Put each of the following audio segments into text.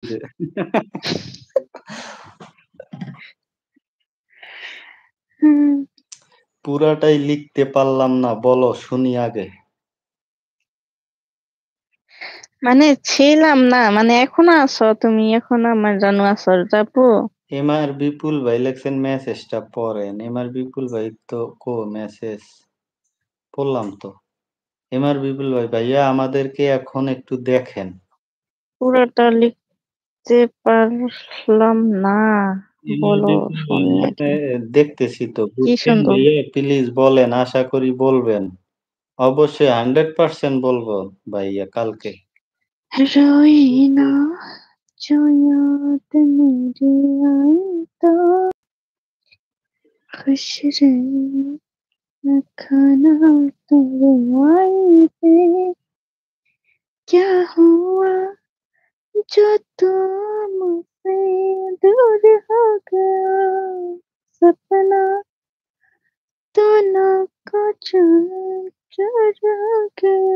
যে হুম। পুরাটাই লিখতে পারলাম না বলো শুনি আগে। মানে ছিলাম না, মানে এখনো আছো তুমি, এখনো আমার জানু আছো যাবো। এমআর বিপুল ভাই লেখছেন মেসেজটা পড়েন। এমআর বিপুল ভাই তো মেসেজ পড়লাম তো। এমআর বিপুল ভাই ভাইয়া আমাদেরকে এখন একটু দেখেন। পুরোটা লিখতে পারলাম না, এমআর বলো বিপুল ভাই শুনি আপনি আগে। দেখতেছি তো কি বুঝছেন শুনবো? ভাইয়া প্লিজ বলেন আশা করি বলবেন। অবশ্যই 100% বলবো ভাইয়া কালকে। रोई ना जो याद मेरी आई तो खुश रही मैं खाना तेरे आई पे क्या हुआ जो तू मुझसे दूर हो गया सपना दोनों को चुरा गया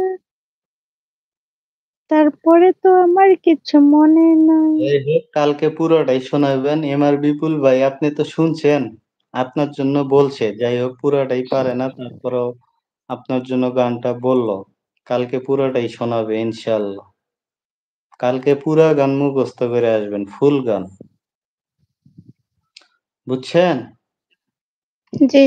তারপরে তো আমার কিছু মনে নাই। যাই হোক কালকে পুরোটাই শোনাবেন। এমআর বিপুল ভাই আপনি তো শুনছেন। আপনার জন্য বলছে। যাই হোক পুরাটাই পারে না তারপরেও আপনার জন্য গানটা বলল। কালকে পুরাটাই শোনাবে ইনশাআল্লাহ। কালকে পুরা গান মুখস্থ করে আসবেন, ফুল গান। বুঝছেন? জি।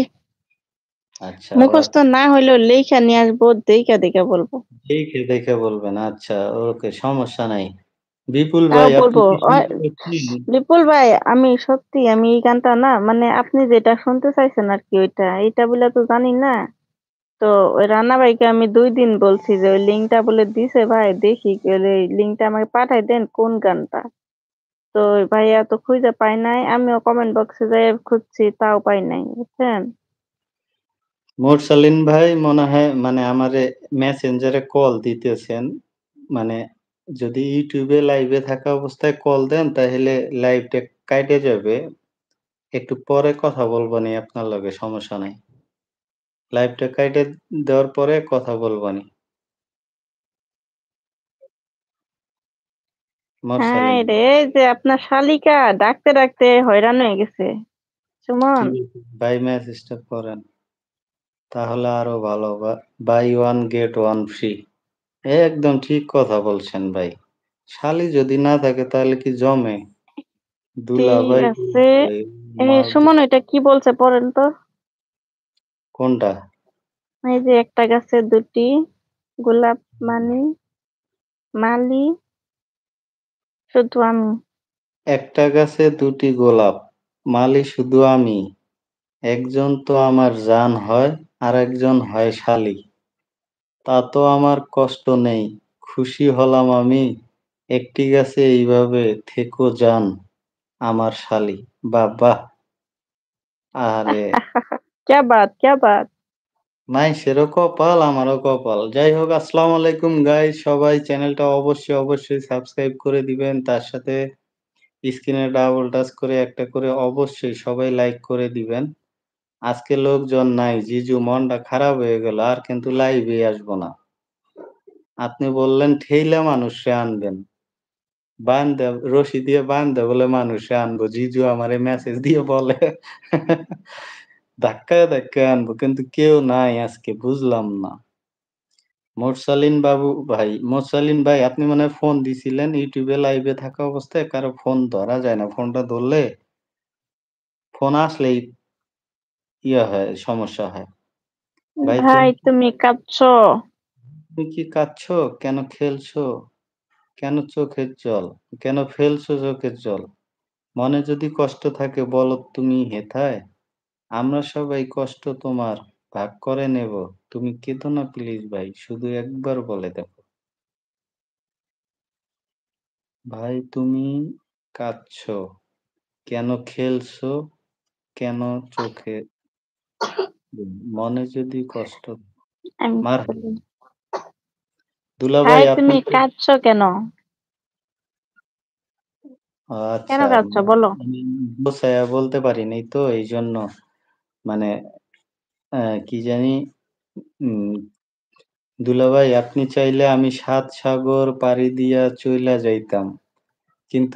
আচ্ছা মুখস্থ না হইলেও লেইখা নিয়ে আসবো, দেইখা দেইখা বলবো। দেখে দেখে বলবেন। আচ্ছা ওকে সমস্যা নাই। বিপুল তাও ভাই আপনি বলবো। কি অয় শুনতে পাচ্ছেন? বিপুল ভাই, আমি সত্যি আমি এই গানটা না, মানে আপনি যেটা শুনতে চাইছেন আরকি ওইটা, এইটা বলে তো জানি না। তো ওই রানা ভাইকে আমি ২ দিন বলছি যে ওই লিঙ্কটা বলে দিছে ভাই, দেখি এই লিঙ্কটা আমাকে পাঠায় দেন কোন গানটা। তো ওই ভাইয়া তো খুঁজে পায় নাই। আমিও কমেন্ট বক্সে যেয়ে খুঁজছি, তাও পাই নাই। বুঝছেন? মোরসালিন ভাই মনে হয় মানে আমারে মেসেঞ্জারে কল দিতেছেন। মানে যদি ইউটিউবে লাইভে থাকা অবস্থায় কল দেন তাহলে লাইভটা কাইটে যাবে। একটু পরে কথা বলবানি আপনার লগে সমস্যা নাই। লাইভটা কাইটে দেওয়ার পরে কথা বলবানি। মোরসালিন হায়রে! এই যে আপনার শালিকা ডাকতে, ডাকতে হয়রান হয়ে গেছে। সুমন, ঠিক আছে ভাই মেসেজটা করেন। তাহলে আরো ভালো buy one get one free. একদম ঠিক কথা বলছেন ভাই। শালি যদি না থাকে তাহলে কি জমে? ঠিক দুলাভাই আছে। ভাই এ সুমন, এটা কি বলছে পড়েন তো? কোনটা? এই যে একটা গাছে ২ টি গোলাপ মালি শুধু আমি। একটা গাছে ২টি গোলাপ, মালি শুধু আমি। একজন তো আমার জান হয়, আরেকজন হয় শালি। তা তো আমার কষ্ট নেই, খুশি হলাম আমি। একটি গাছে এইভাবে থেকো জান আমার শালি। বাহ! বাহ! আহারে! क्या बात क्या बात। মাইশেরও কপাল, আমারও কপাল। যাই হোক আসসালামু আলাইকুম গাইস সবাই চ্যানেলটা অবশ্যই সাবস্ক্রাইব করে দিবেন। তার সাথে স্ক্রিনে ডাবল টাচ করে একটা করে অবশ্যই সবাই লাইক করে দিবেন। আজকে লোকজন নাই। জিজু মনটা খারাপ হয়ে গেল। আর কিন্তু লাইভে আসবো না। আপনি বললেন ঠেইলা মানুষরে আনবেন। বান্দা রশি দিয়ে বান্দা বলে মানুষে আনবো। জিজু আমারে মেসেজ দিয়ে বলে ধাক্কায় আনবো। কিন্তু কেউ নাই আজকে বুঝলাম না। মোরসালিন ভাই আপনি মনে হয় ফোন দিছিলেন ইউটিউবে লাইভে থাকা অবস্থায় কারো ফোন ধরা যায় না। ফোনটা ধরলে ফোন আসলেই হয় সমস্যা হয়। ভাই ভাই তুমি তুমি কাঁদছো? তুমি কি কাঁদছো? কেন খেলছো? কেন চোখের জল? কেন ফেলছো চোখের জল? মনে যদি কষ্ট থাকে বলো তুমি হেথায়। আমরা সবাই কষ্ট তোমার ভাগ করে নেব। তুমি কেঁদো না প্লিজ ভাই। শুধু একবার বলে দেখো। ভাই তুমি কাঁদছো। কেন খেলছো? কেন চোখে মনে যদি কষ্ট আমি মার বলি, দুলাভাই ভাই আপনি তুমি তো কাঁদছো কেন? কেন আচ্ছা কাঁদছো বলো? আমি গোছাইয়া বলতে পারি নাই তো এইজন্য মানে কি জানি উম দুলাভাই আপনি চাইলে আমি ৭ সাগর পাড়ি দিয়া চইলা যাইতাম। কিন্তু